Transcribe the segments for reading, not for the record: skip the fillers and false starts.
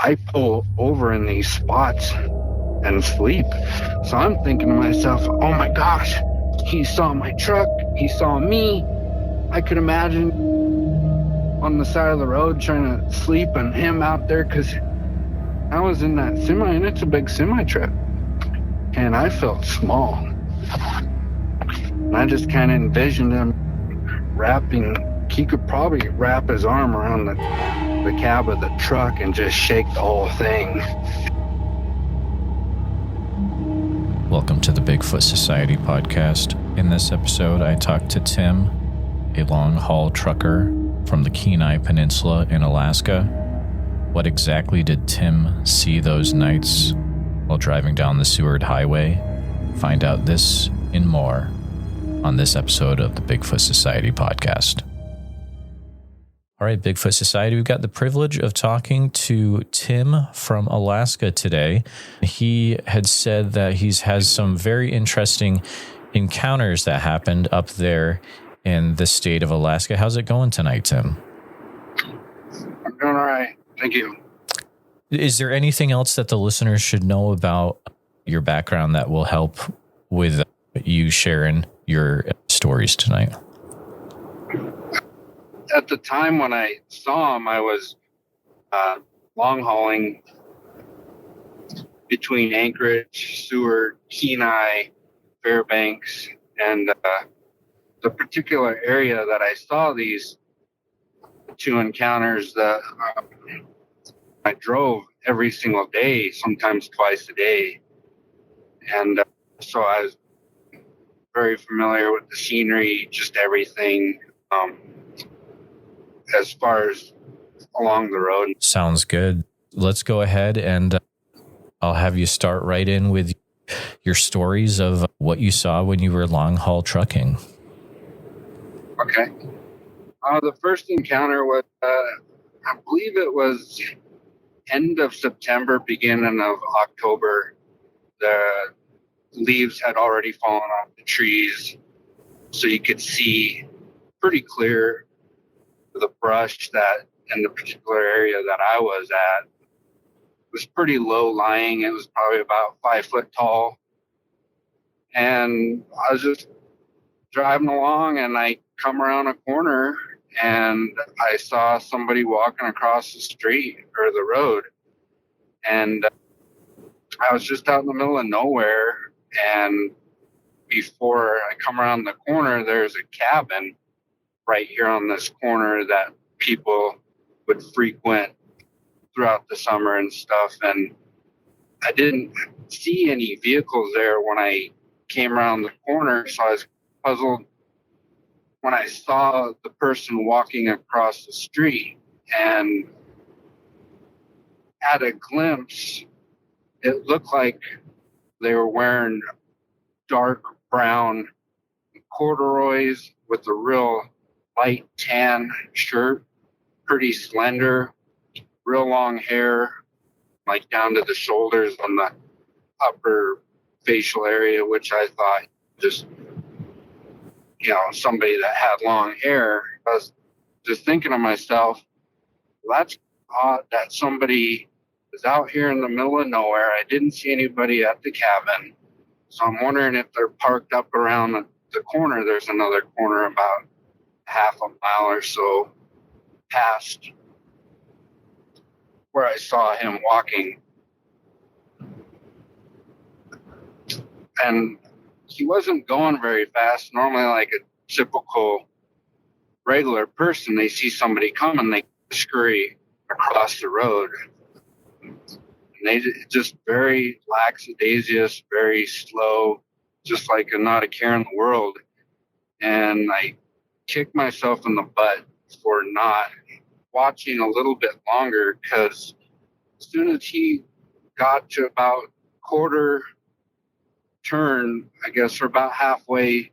I pull over in these spots and sleep. So I'm thinking to myself, oh my gosh, he saw my truck, he saw me. I could imagine on the side of the road trying to sleep and him out there, because I was in that semi, and it's a big semi truck, and I felt small. And I just kind of envisioned him wrapping, he could probably wrap his arm around the cab of the truck and just shake the whole thing. Welcome to the Bigfoot Society podcast. In this episode, I talked to Tim, a long-haul trucker from the Kenai Peninsula in Alaska. What exactly did Tim see those nights while driving down the Seward Highway? Find out this and more on this episode of the Bigfoot Society podcast. All right, Bigfoot Society, we've got the privilege of talking to Tim from Alaska today. He had said that he has some very interesting encounters that happened up there in the state of Alaska. How's it going tonight, Tim? I'm doing all right. Thank you. Is there anything else that the listeners should know about your background that will help with you sharing your stories tonight? At the time when I saw him, I was long hauling between Anchorage, Seward, Kenai, Fairbanks, and the particular area that I saw these two encounters that I drove every single day, sometimes twice a day. And so I was very familiar with the scenery, just everything. As far as along the road. Sounds good. Let's go ahead and I'll have you start right in with your stories of what you saw when you were long haul trucking. Okay. The first encounter was, I believe it was end of September, beginning of October. The leaves had already fallen off the trees, so you could see pretty clear the brush that in the particular area that I was at was pretty low lying. It was probably about 5 foot tall. And I was just driving along and I come around a corner and I saw somebody walking across the street or the road. And I was just out in the middle of nowhere. And before I come around the corner, there's a cabin right here on this corner that people would frequent throughout the summer and stuff. And I didn't see any vehicles there when I came around the corner, so I was puzzled when I saw the person walking across the street. And at a glimpse, it looked like they were wearing dark brown corduroys with a real light tan shirt, pretty slender, real long hair, like down to the shoulders on the upper facial area, which I thought just, somebody that had long hair. I was just thinking to myself, well, that's odd that somebody is out here in the middle of nowhere. I didn't see anybody at the cabin. So I'm wondering if they're parked up around the corner. There's another corner about half a mile or so past where I saw him walking. And he wasn't going very fast. Normally, like a typical regular person, they see somebody coming, they scurry across the road. And they just very lackadaisical, very slow, just like not a care in the world. And I kicked myself in the butt for not watching a little bit longer, because as soon as he got to about quarter turn, I guess, or about halfway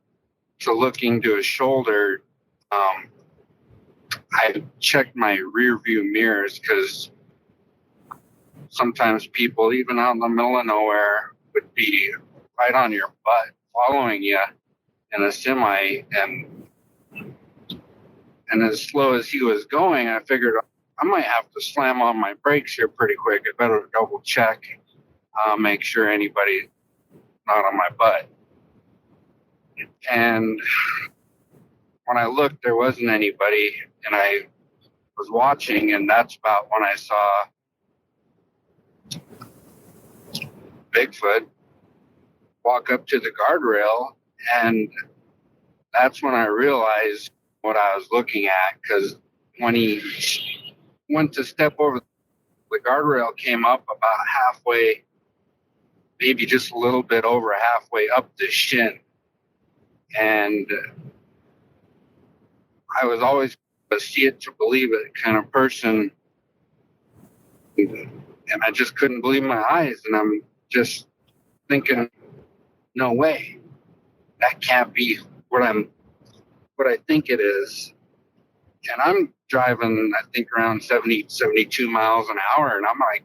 to looking to his shoulder, I checked my rear view mirrors, because sometimes people, even out in the middle of nowhere, would be right on your butt following you in a semi. And as slow as he was going, I figured I might have to slam on my brakes here pretty quick. I better double check, make sure anybody's not on my butt. And when I looked, there wasn't anybody, and I was watching, and that's about when I saw Bigfoot walk up to the guardrail, and that's when I realized what I was looking at, because when he went to step over the guardrail, came up about halfway, maybe just a little bit over halfway up the shin. And I was always a see it to believe it kind of person. And I just couldn't believe my eyes. And I'm just thinking, no way. That can't be what I think it is. And I'm driving, I think, around 70, 72 miles an hour. And I'm like,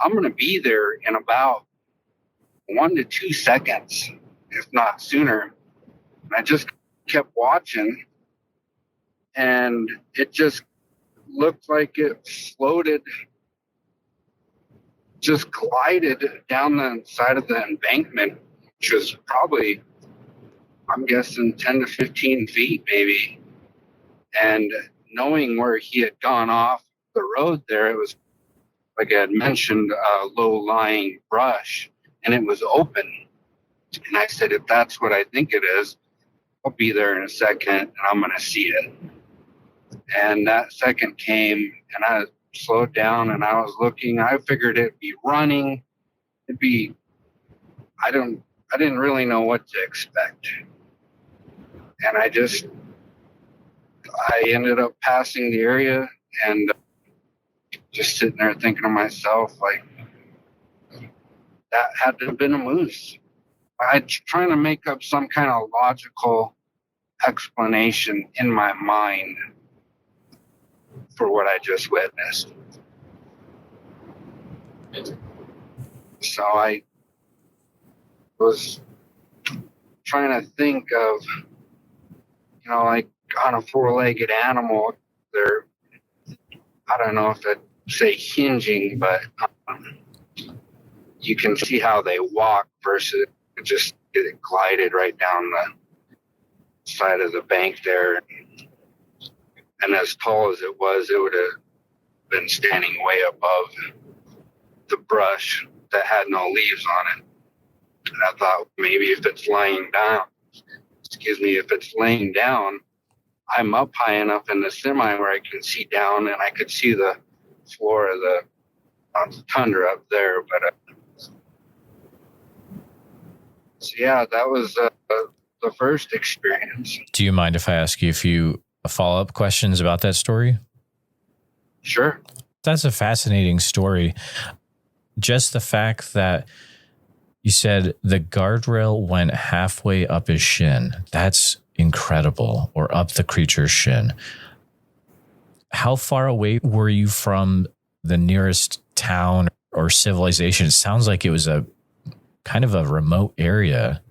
I'm going to be there in about 1 to 2 seconds, if not sooner. And I just kept watching, and it just looked like it floated, just glided down the side of the embankment, which was probably, I'm guessing, 10 to 15 feet maybe. And knowing where he had gone off the road there, it was, like I had mentioned, low-lying brush, and it was open. And I said, if that's what I think it is, I'll be there in a second, and I'm going to see it. And that second came, and I slowed down, and I was looking. I figured it'd be running. I didn't really know what to expect. And I ended up passing the area and just sitting there thinking to myself, like, that had to have been a moose. I'm trying to make up some kind of logical explanation in my mind for what I just witnessed. So I was trying to think of, like on a four-legged animal, they're, I don't know if I'd say hinging, but you can see how they walk versus just it glided right down the side of the bank there. And as tall as it would have been standing way above the brush that had no leaves on it. And I thought maybe if it's laying down, I'm up high enough in the semi where I can see down, and I could see the floor of the tundra up there. But so yeah, that was the first experience. Do you mind if I ask you a few follow-up questions about that story? Sure. That's a fascinating story. Just the fact that you said the guardrail went halfway up his shin. That's incredible. Or up the creature's shin. How far away were you from the nearest town or civilization? It sounds like it was a kind of a remote area.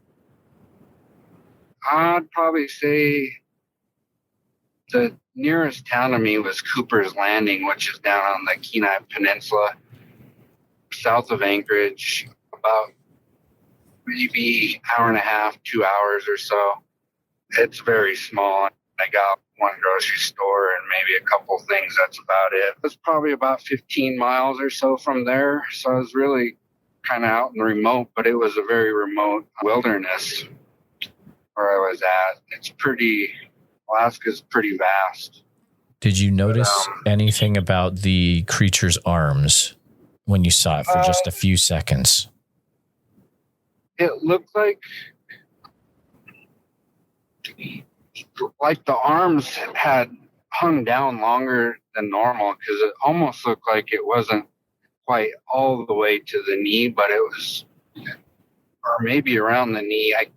I'd probably say the nearest town to me was Cooper's Landing, which is down on the Kenai Peninsula, south of Anchorage, about maybe hour and a half, 2 hours or so. It's very small. I got one grocery store and maybe a couple things. That's about it. It was probably about 15 miles or so from there. So I was really kind of out and remote, but it was a very remote wilderness where I was at. Alaska's pretty vast. Did you notice anything about the creature's arms when you saw it for just a few seconds? It looked like the arms had hung down longer than normal, because it almost looked like it wasn't quite all the way to the knee, but it was, or maybe around the knee. I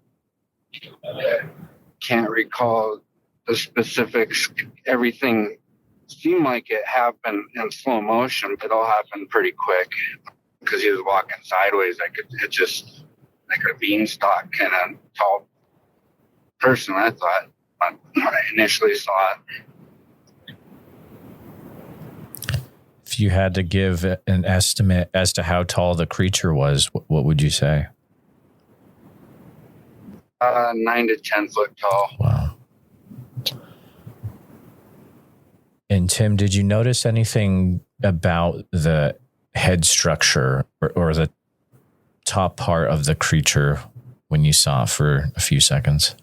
can't recall the specifics. Everything seemed like it happened in slow motion, but it all happened pretty quick because he was walking sideways. It just like a beanstalk kind of tall person, I thought, when I initially saw it. If you had to give an estimate as to how tall the creature was, what would you say? 9 to 10 foot tall. Wow. And Tim, did you notice anything about the head structure or the top part of the creature when you saw it for a few seconds?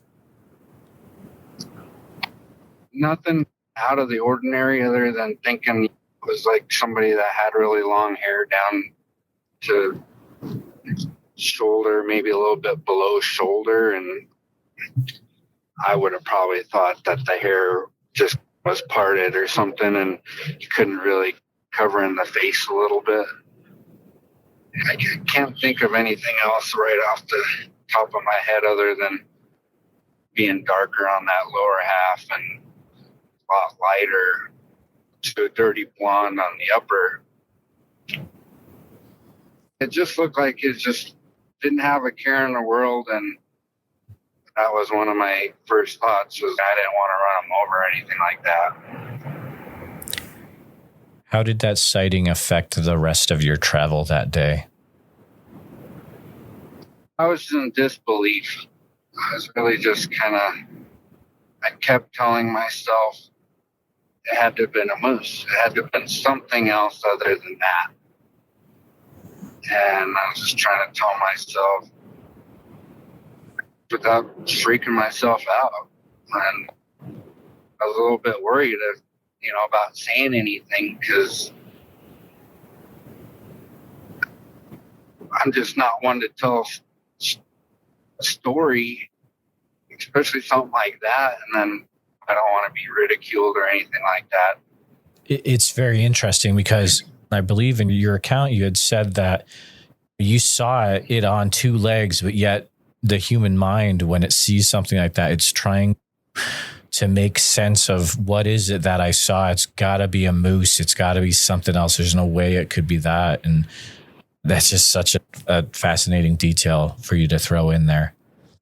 Nothing out of the ordinary other than thinking it was like somebody that had really long hair down to shoulder, maybe a little bit below shoulder. And I would have probably thought that the hair just was parted or something and you couldn't really cover in the face a little bit. I can't think of anything else right off the top of my head other than being darker on that lower half and a lot lighter to a dirty blonde on the upper. It just looked like it just didn't have a care in the world, and that was one of my first thoughts was I didn't want to run him over or anything like that. How did that sighting affect the rest of your travel that day? I was in disbelief. I was really just I kept telling myself it had to have been a moose. It had to have been something else other than that. And I was just trying to tell myself without freaking myself out. And I was a little bit worried about saying anything because I'm just not one to tell a story, especially something like that, and then I don't want to be ridiculed or anything like that. It's very interesting because I believe in your account you had said that you saw it on two legs, but yet the human mind, when it sees something like that, it's trying to make sense of what is it that I saw. It's got to be a moose. It's got to be something else. There's no way it could be that. And that's just such a fascinating detail for you to throw in there.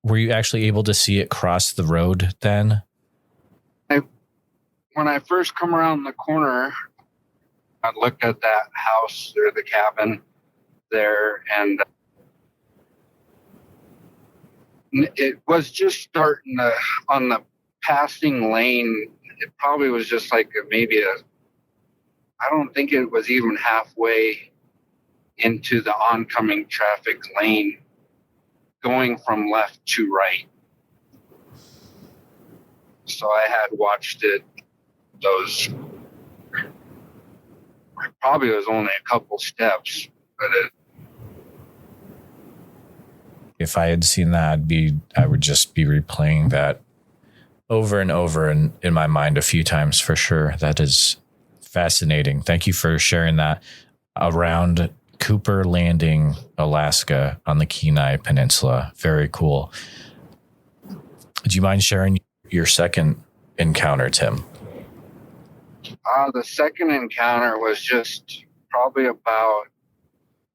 Were you actually able to see it cross the road then? When I first come around the corner, I looked at that house or the cabin there, and it was just starting on the passing lane. It probably was just like I don't think it was even halfway into the oncoming traffic lane, going from left to right. So I had watched it. Probably was only a couple steps, but if I had seen that, I would just be replaying that over and over in my mind a few times for sure. That is fascinating. Thank you for sharing that around Cooper Landing, Alaska on the Kenai Peninsula. Very cool. Do you mind sharing your second encounter, Tim? The second encounter was just probably about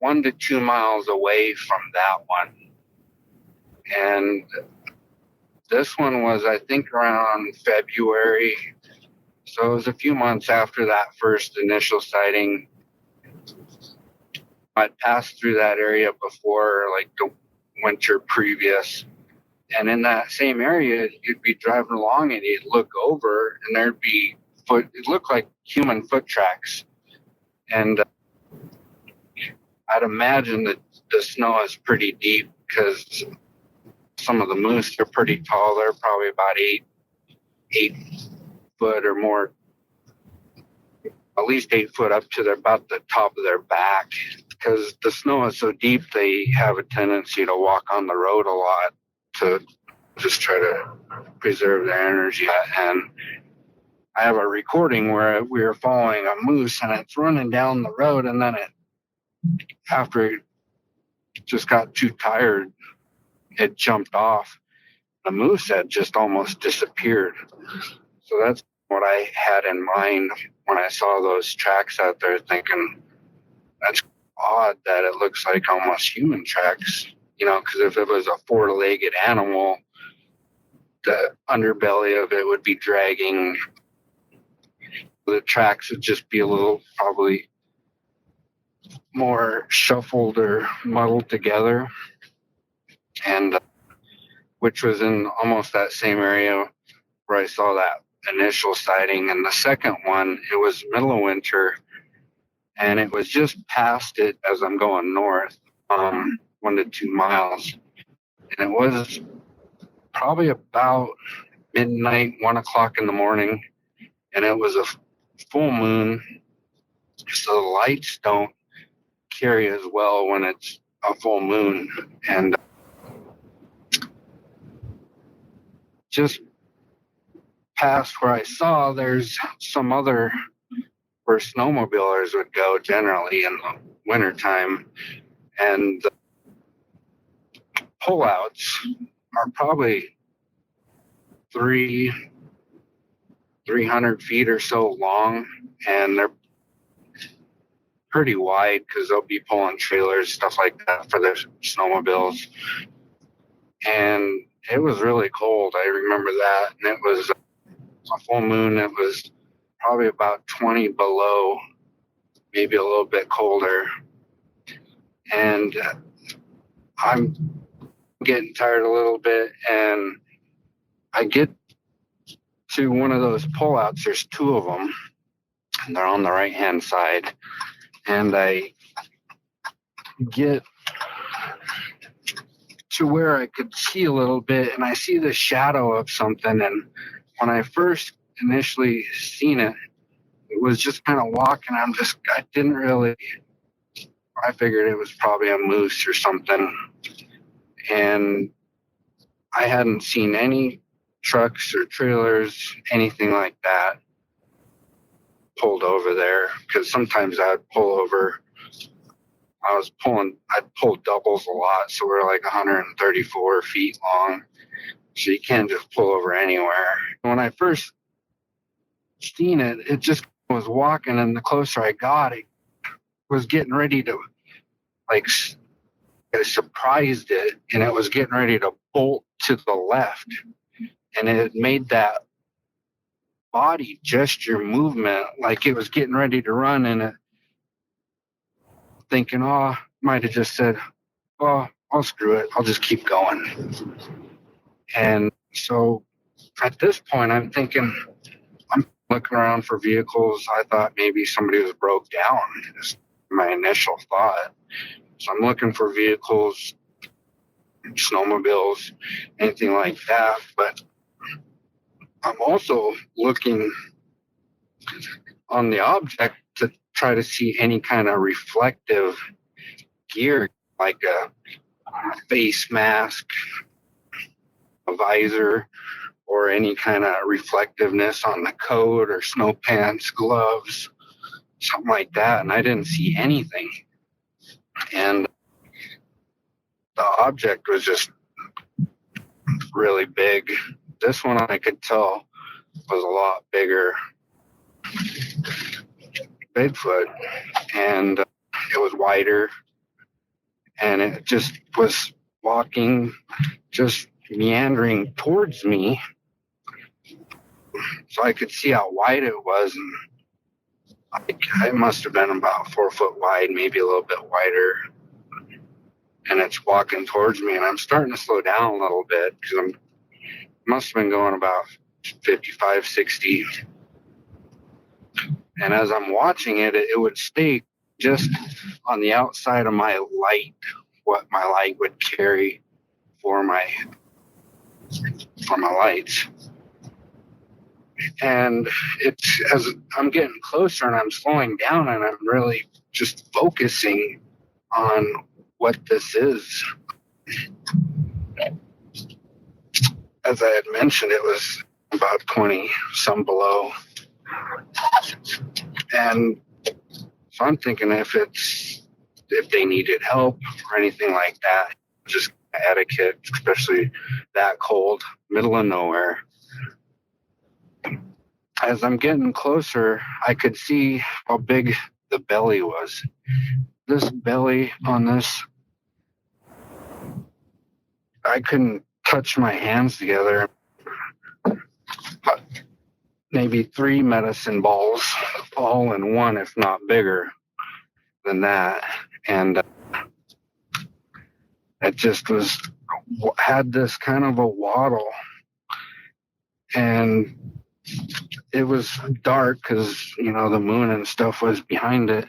1 to 2 miles away from that one. And this one was, I think, around February. So it was a few months after that first initial sighting. I'd passed through that area before, like the winter previous. And in that same area, you'd be driving along and you'd look over and there'd be it looked like human foot tracks. And I'd imagine that the snow is pretty deep because some of the moose are pretty tall. They're probably about 8 foot or more, at least 8 foot up to about the top of their back. Because the snow is so deep, they have a tendency to walk on the road a lot to just try to preserve their energy. And I have a recording where we were following a moose and it's running down the road, and then after it just got too tired, it jumped off. The moose had just almost disappeared. So that's what I had in mind when I saw those tracks out there, thinking that's odd that it looks like almost human tracks, because if it was a 4-legged animal, the underbelly of it would be dragging. The tracks would just be a little probably more shuffled or muddled together, and which was in almost that same area where I saw that initial sighting. And the second one, it was middle of winter, and it was just past it as I'm going north, 1 to 2 miles. And it was probably about midnight, 1 o'clock in the morning, and it was a full moon, so the lights don't carry as well when it's a full moon. And just past where I saw, there's some other where snowmobilers would go generally in the wintertime, and the pullouts are probably 300 feet or so long, and they're pretty wide because they'll be pulling trailers, stuff like that, for their snowmobiles. And it was really cold. I remember that. And it was a full moon. It was probably about 20 below, maybe a little bit colder. And I'm getting tired a little bit. And I get to one of those pullouts. There's two of them, and they're on the right-hand side. And I get to where I could see a little bit, and I see the shadow of something. And when I first initially seen it, it was just kind of walking. I didn't really, I figured it was probably a moose or something. And I hadn't seen any trucks or trailers, anything like that, pulled over there, because sometimes I'd pull over. I'd pull doubles a lot, so we're like 134 feet long, so you can't just pull over anywhere. When I first seen it, it just was walking, and the closer I got, it was getting ready to, like, I surprised it, and it was getting ready to bolt to the left, and it made that body gesture movement like it was getting ready to run, and it thinking, oh, might have just said, oh, I'll screw it. I'll just keep going. And so at this point, I'm thinking, I'm looking around for vehicles. I thought maybe somebody was broke down. Is my initial thought. So I'm looking for vehicles, snowmobiles, anything like that. But I'm also looking on the object to try to see any kind of reflective gear, like a face mask, a visor, or any kind of reflectiveness on the coat or snow pants, gloves, something like that. And I didn't see anything. And the object was just really big. This one I could tell was a lot bigger. Bigfoot, and it was wider, and it just was walking, just meandering towards me, so I could see how wide it was. And it must have been about 4 foot wide, maybe a little bit wider, and it's walking towards me, and I'm starting to slow down a little bit because I must have been going about 55, 60. And as I'm watching it, it would stay just on the outside of my light, what my light would carry for my lights. And it's as I'm getting closer and I'm slowing down and I'm really just focusing on what this is. As I had mentioned, it was about 20 some below. And so I'm thinking if they needed help or anything like that, just etiquette, especially that cold, middle of nowhere. As I'm getting closer, I could see how big the belly was. This belly on this, I couldn't touch my hands together, but maybe 3 medicine balls all in one, if not bigger. than that. And it just had this kind of a waddle, and it was dark because, you know, the moon and stuff was behind it.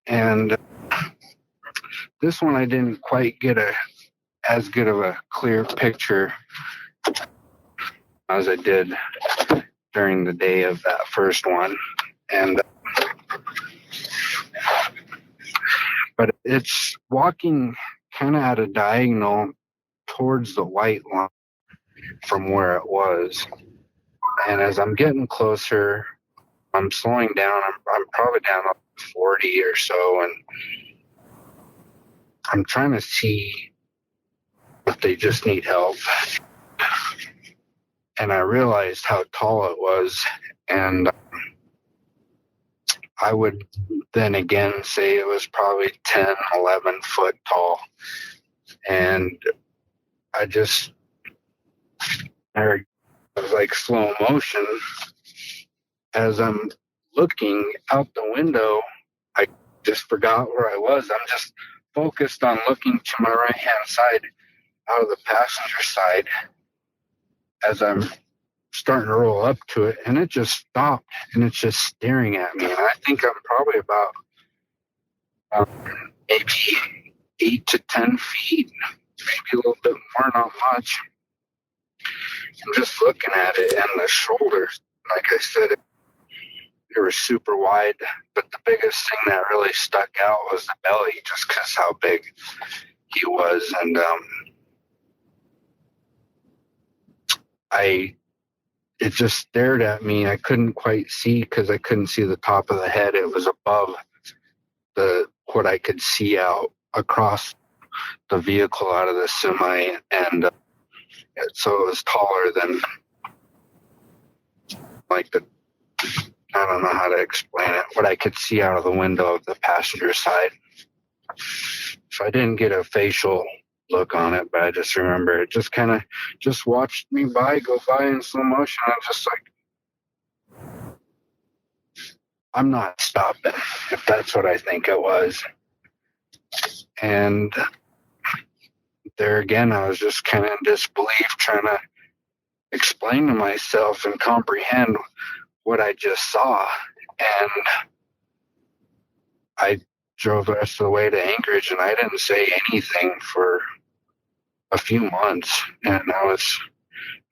And this one I didn't quite get as good of a clear picture as I did during the day of that first one. And but it's walking kind of at a diagonal towards the white line from where it was. And as I'm getting closer, I'm slowing down. I'm probably down to 40 or so, and I'm trying to see if they just need help. And I realized how tall it was, and I would then again say it was probably 10, 11 foot tall. And I was like slow motion. As I'm looking out the window, I just forgot where I was. I'm just focused on looking to my right hand side out of the passenger side as I'm starting to roll up to it, and it just stopped, and it's just staring at me. And I think I'm probably about maybe 8 to 10 feet, maybe a little bit more, not much. I'm just looking at it, and the shoulders, like I said, they were super wide, but the biggest thing that really stuck out was the belly, just because how big he was. And it just stared at me. I couldn't quite see because I couldn't see the top of the head. It was above what I could see out across the vehicle out of the semi, and so it was taller than like I don't know how to explain it, what I could see out of the window of the passenger side. So I didn't get a facial look on it, but I just remember it just kind of just watched me go by in slow motion. I was just like, I'm not stopping, if that's what I think it was. And there again, I was just kind of in disbelief, trying to explain to myself and comprehend what I just saw. And I drove the rest of the way to Anchorage, and I didn't say anything for a few months. And that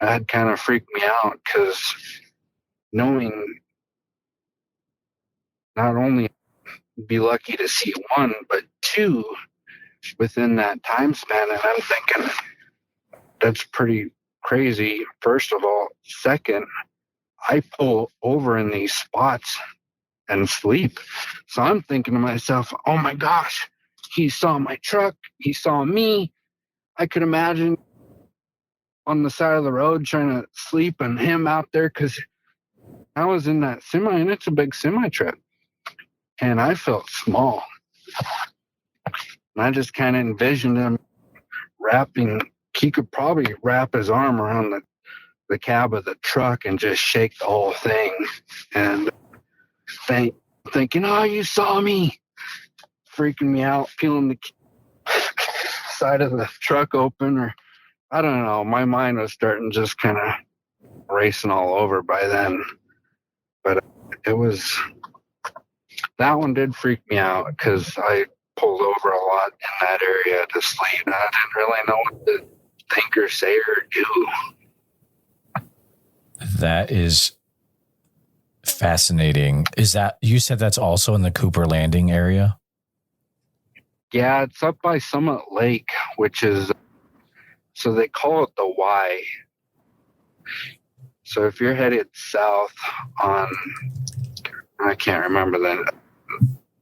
had kind of freaked me out, because knowing not only be lucky to see one, but two within that time span. And I'm thinking, that's pretty crazy, first of all. Second, I pull over in these spots and sleep. So I'm thinking to myself, oh my gosh, he saw my truck, he saw me. I could imagine on the side of the road trying to sleep, and him out there, because I was in that semi, and it's a big semi truck, and I felt small. And I just kind of envisioned him he could probably wrap his arm around the cab of the truck and just shake the whole thing. And thinking, oh, you saw me, freaking me out, peeling the side of the truck open, or I don't know. My mind was starting just kind of racing all over by then. But that one did freak me out, because I pulled over a lot in that area to sleep, and I didn't really know what to think or say or do. That is fascinating. You said that's also in the Cooper Landing area? Yeah, it's up by Summit Lake, which is, so they call it the Y. So if you're headed south on, I can't remember the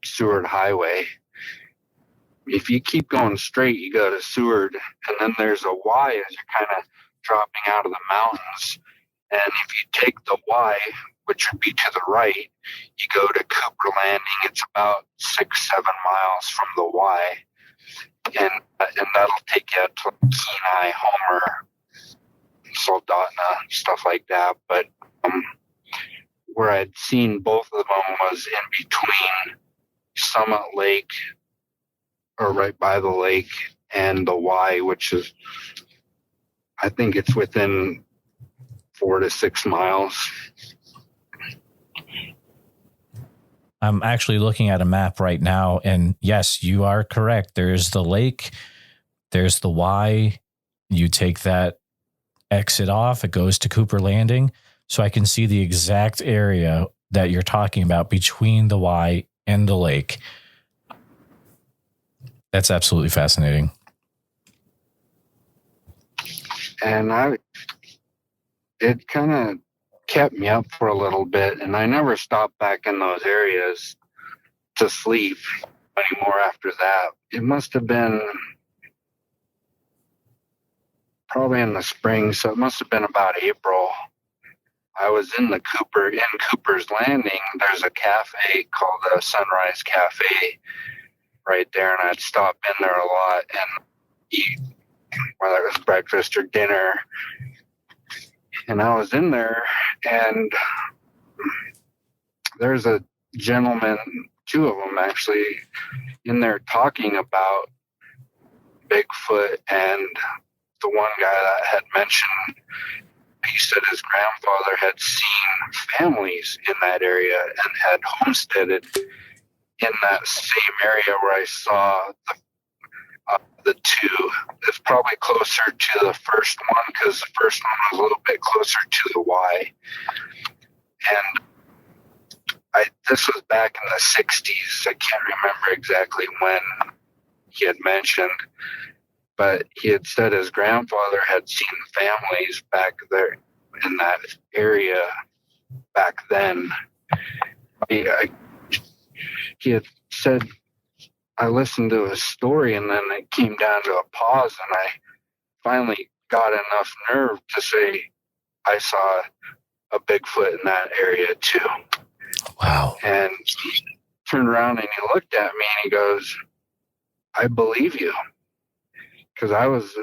Seward Highway, if you keep going straight, you go to Seward, and then there's a Y as you're kind of dropping out of the mountains. And if you take the Y, which would be to the right, you go to Cooper Landing. It's about 6-7 miles from the Y. And that'll take you to Kenai, Homer, Soldotna, stuff like that. But where I'd seen both of them was in between Summit Lake, or right by the lake, and the Y, which is, I think it's within 4 to 6 miles. I'm actually looking at a map right now, and yes, you are correct. There's the lake, there's the Y. You take that exit off, it goes to Cooper Landing. So I can see the exact area that you're talking about between the Y and the lake. That's absolutely fascinating. And it kind of kept me up for a little bit, and I never stopped back in those areas to sleep anymore after that. It must have been probably in the spring, so it must have been about April. I was in Cooper's Landing. There's a cafe called the Sunrise Cafe right there, and I'd stop in there a lot and eat, whether it was breakfast or dinner. And I was in there, and there's a gentleman, 2 of them actually, in there talking about Bigfoot. And the one guy that had mentioned, he said his grandfather had seen families in that area and had homesteaded in that same area where I saw the 2. It's probably closer to the first one, because the first one was a little bit closer to the Y. And this was back in the 60s. I can't remember exactly when he had mentioned, but he had said his grandfather had seen families back there in that area back then. He had said, I listened to his story, and then it came down to a pause, and I finally got enough nerve to say I saw a Bigfoot in that area too. Wow. And he turned around and he looked at me and he goes, I believe you. Because I was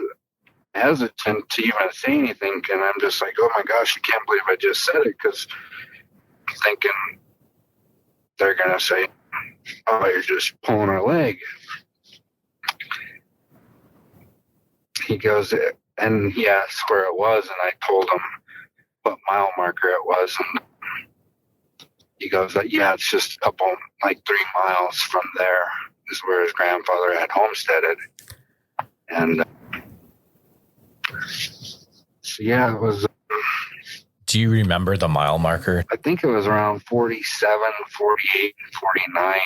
hesitant to even say anything, and I'm just like, oh my gosh, I can't believe I just said it, because I'm thinking they're going to say, oh, you're just pulling her leg. He goes, and he asked where it was, and I told him what mile marker it was, and he goes, yeah, it's just a couple, like 3 miles from there is where his grandfather had homesteaded. And so, yeah, it was. Do you remember the mile marker? I think it was around 47, 48, 49.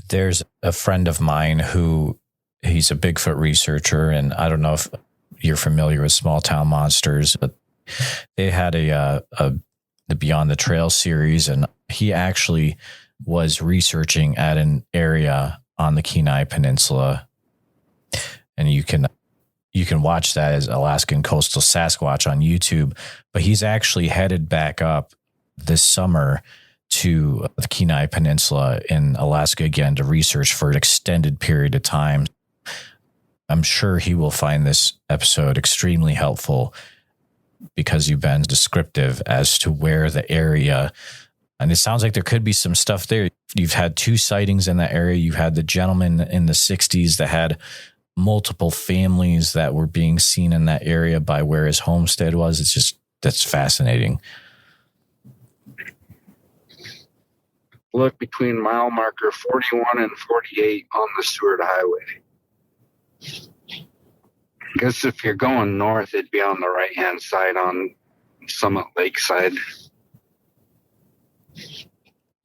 There's a friend of mine who, he's a Bigfoot researcher, and I don't know if you're familiar with Small Town Monsters, but they had the Beyond the Trail series, and he actually was researching at an area on the Kenai Peninsula, and you can watch that as Alaskan Coastal Sasquatch on YouTube. But he's actually headed back up this summer to the Kenai Peninsula in Alaska again to research for an extended period of time. I'm sure he will find this episode extremely helpful because you've been descriptive as to where the area, and it sounds like there could be some stuff there. You've had 2 sightings in that area. You had the gentleman in the 60s that had multiple families that were being seen in that area by where his homestead was. It's just, that's fascinating. Look between mile marker 41 and 48 on the Seward Highway. I guess if you're going north, it'd be on the right-hand side on Summit Lakeside.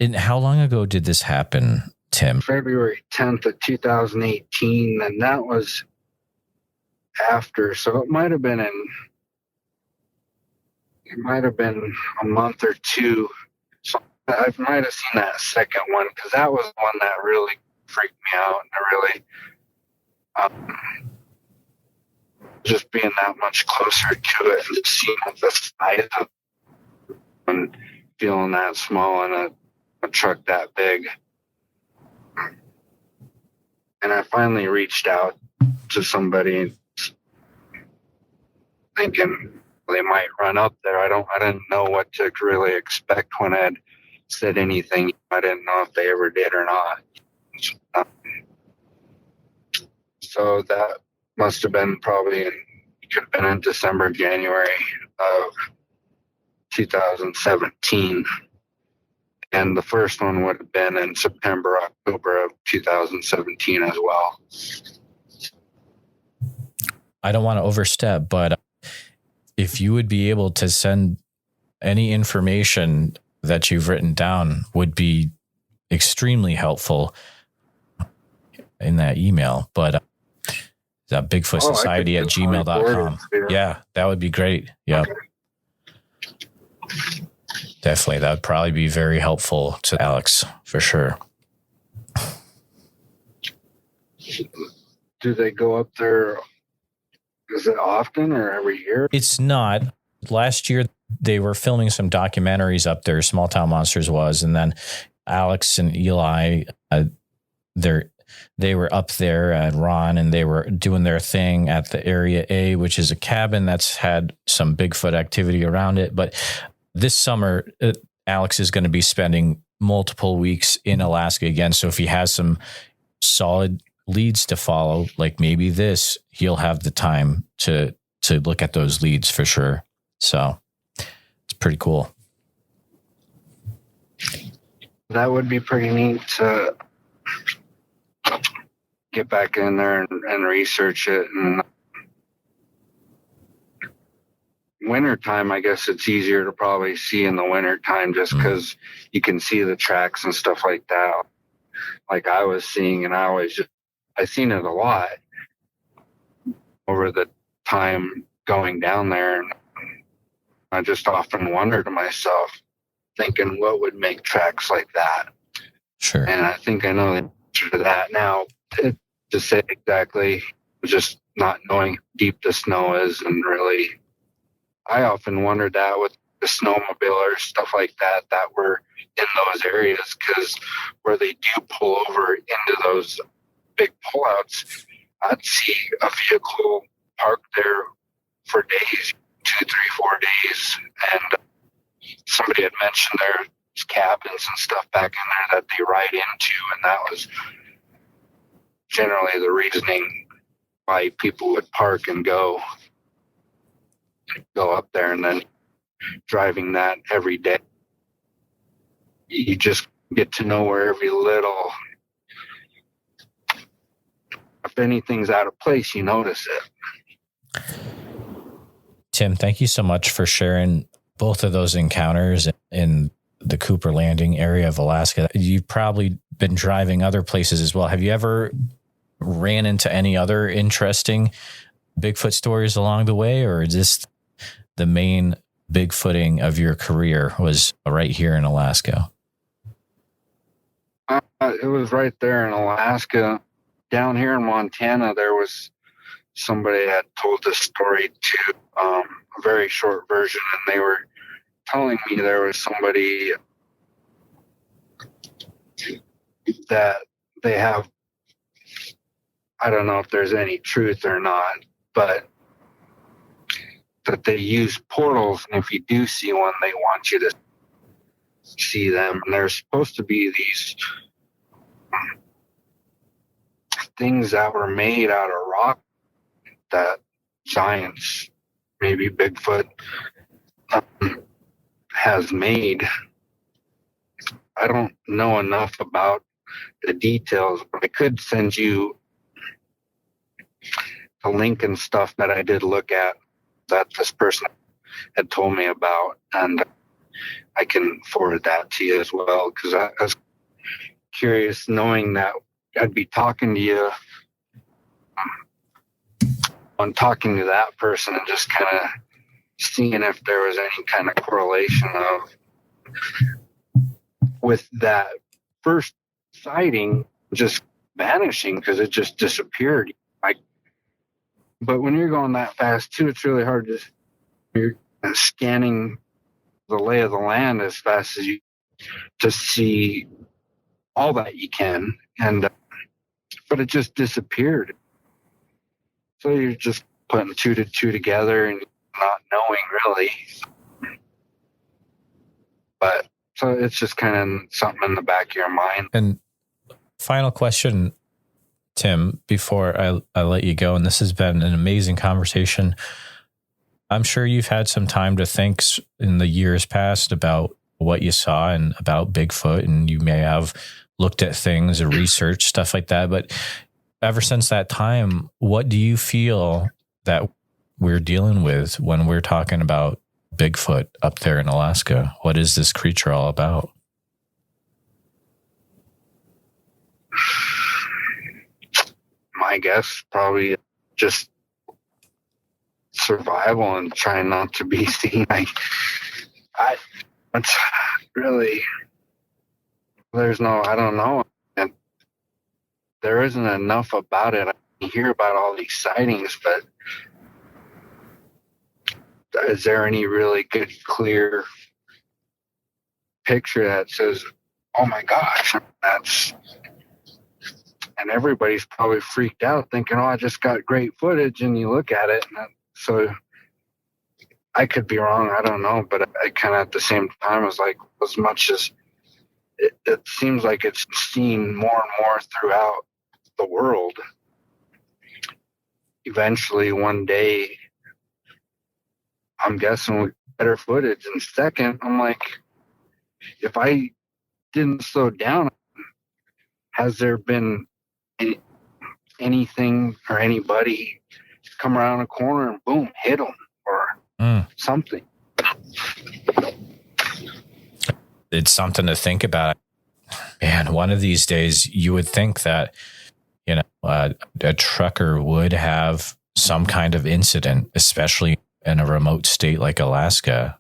And how long ago did this happen, Tim? February 10th of 2018, and that was after, so it might have been a month or 2. So I might have seen that second one, because that was one that really freaked me out, and I really just being that much closer to it and seeing the size of it and feeling that small in a truck that big. And I finally reached out to somebody thinking they might run up there. I didn't know what to really expect when I had said anything. I didn't know if they ever did or not. Um, so that must have been probably could have been in December, January of 2017. And the first one would have been in September, October of 2017 as well. I don't want to overstep, but if you would be able to send any information that you've written down would be extremely helpful in that email. But that Bigfoot Society at gmail.com. Yeah, that would be great. Yep. Okay. Definitely. That would probably be very helpful to Alex for sure. Do they go up there? Is it often or every year? It's not. Last year, they were filming some documentaries up there. Small Town Monsters was. And then Alex and Eli, they were up there at Ron, and they were doing their thing at the Area A, which is a cabin that's had some Bigfoot activity around it. But this summer, Alex is going to be spending multiple weeks in Alaska again. So if he has some solid leads to follow, like maybe this, he'll have the time to look at those leads for sure. So it's pretty cool. That would be pretty neat to get back in there and research it. And wintertime, I guess it's easier to probably see in the wintertime just because you can see the tracks and stuff like that. Like I was seeing, and I seen it a lot over the time going down there. And I just often wonder to myself, thinking what would make tracks like that. Sure. And I think I know the answer to that now. To say exactly, just not knowing how deep the snow is, and really, I often wondered that with the snowmobile or stuff like that were in those areas, because where they do pull over into those big pullouts, I'd see a vehicle parked there for days, 2, 3, 4 days, and somebody had mentioned there's cabins and stuff back in there that they ride into, and that was generally the reasoning why people would park and go up there. And then driving that every day, you just get to know where every little, if anything's out of place, you notice it. Tim, thank you so much for sharing both of those encounters in the Cooper Landing area of Alaska. You've probably been driving other places as well. Have you ever ran into any other interesting Bigfoot stories along the way, or is this the main Bigfooting of your career was right here in Alaska? It was right there in Alaska. Down here in Montana, there was somebody had told this story to a very short version, and they were telling me there was somebody that they have, I don't know if there's any truth or not, but that they use portals, and if you do see one, they want you to see them. And there's supposed to be these things that were made out of rock that science, maybe Bigfoot, has made. I don't know enough about the details, but I could send you a link and stuff that I did look at that this person had told me about, and I can forward that to you as well, because I was curious knowing that I'd be talking to you on talking to that person and just kind of seeing if there was any kind of correlation of with that first sighting just vanishing, because it just disappeared. But when you're going that fast too, it's really hard you're scanning the lay of the land as fast as you to see all that you can, and but it just disappeared. So you're just putting 2 to 2 together and not knowing really. But so it's just kind of something in the back of your mind. And Final question, Tim, before I let you go, and this has been an amazing conversation. I'm sure you've had some time to think in the years past about what you saw and about Bigfoot, and you may have looked at things or researched stuff like that. But ever since that time, what do you feel that we're dealing with when we're talking about Bigfoot up there in Alaska? What is this creature all about? My guess probably just survival and trying not to be seen. It's really, I don't know. And there isn't enough about it. I hear about all these sightings, but is there any really good, clear picture that says, oh my gosh, and everybody's probably freaked out thinking, oh, I just got great footage, and you look at it. So I could be wrong. I don't know. But I kind of at the same time was like, as much as it seems like it's seen more and more throughout the world, eventually one day, I'm guessing with better footage. And second, I'm like, if I didn't slow down, has there been anything or anybody come around a corner and boom, hit them or something? It's something to think about. Man, one of these days you would think that, a trucker would have some kind of incident, especially in a remote state like Alaska,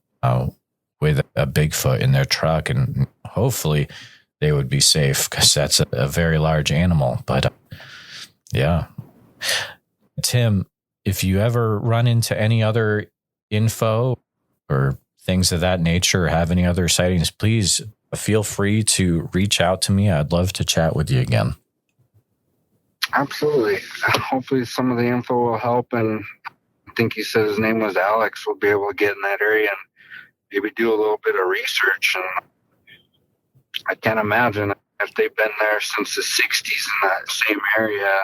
with a Bigfoot in their truck, and hopefully they would be safe because that's a very large animal. But yeah, Tim, if you ever run into any other info or things of that nature or have any other sightings, please feel free to reach out to me. I'd love to chat with you again. Absolutely. Hopefully some of the info will help, and I think he said his name was Alex. We'll be able to get in that area and maybe do a little bit of research. And I can't imagine if they've been there since the 60s in that same area.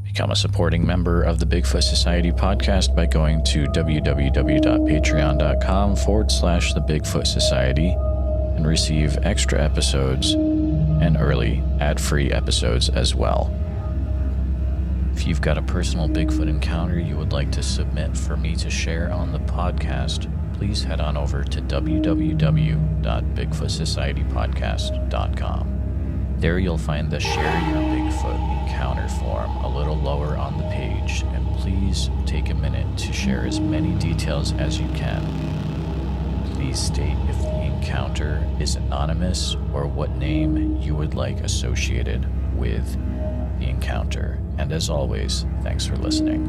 Become a supporting member of the Bigfoot Society podcast by going to www.patreon.com/the Bigfoot Society and receive extra episodes and early ad-free episodes as well. If you've got a personal Bigfoot encounter you would like to submit for me to share on the podcast, please head on over to www.bigfootsocietypodcast.com. There you'll find the Share Your Bigfoot Encounter form a little lower on the page, and please take a minute to share as many details as you can. Please state if the encounter is anonymous or what name you would like associated with the encounter. And as always, thanks for listening.